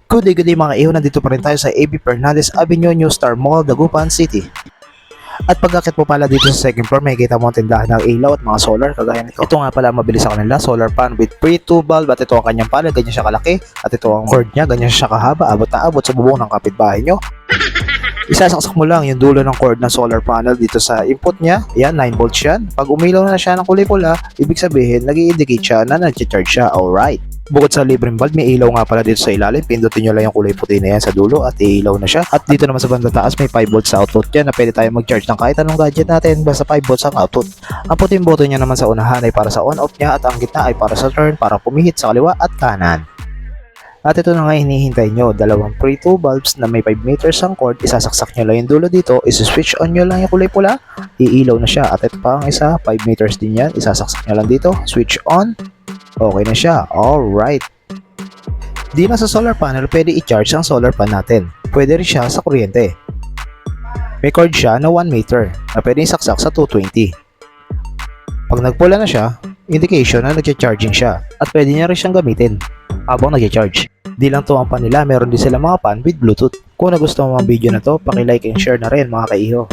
Good day mga iho, nandito pa rin tayo sa AB Fernandez Avenue, New Star Mall, Dagupan City. At pagkakit po pala dito sa second floor, may kita mo ang tindahan ng ilaw at mga solar kagaya nito. Ito nga pala mabilis sa kanila, solar pan with free 2 bulb at ito ang kanyang panel, ganyan siya kalaki. At ito ang cord niya, ganyan siya kahaba, abot na abot sa bubong ng kapitbahay nyo. Isasaksak mo lang yung dulo ng cord ng solar panel dito sa input niya. Yan, 9 volts yan. Pag umilaw na siya ng kulay pula, ibig sabihin nag-i-indicate siya na nag-charge siya. Alright. Bukod sa libreng bulb, may ilaw nga pala dito sa ilalim. Pindutin nyo lang yung kulay puti na yan sa dulo at iilaw na siya. At dito naman sa bandang taas, may 5 volts sa output yan na pwede tayo mag-charge ng kahit anong gadget natin basta 5 volts ang output. Ang puting button niya naman sa unahan ay para sa on-off niya at ang gitna ay para sa turn, para pumihit sa kaliwa at kanan. At ito na nga hinihintay nyo, dalawang free 2 bulbs na may 5 meters ang cord, isasaksak nyo lang yung dulo dito, isi-switch on nyo lang yung kulay pula, iilaw na siya. At ito pa ang isa, 5 meters din yan, isasaksak nyo lang dito, switch on, okay na siya. Alright. Di na sa solar panel pwede i-charge ang solar pan natin, pwede rin siya sa kuryente. May cord siya na 1 meter na pwede isaksak sa 220. Pag nagpula na siya, indication na nag-charging siya at pwede niya rin siyang gamitin habang nag-charge. Di lang to ang pan nila, meron din sila mga pan with Bluetooth. Kung nagustuhan mo ang video na to, paki-like and share na rin mga kaiho.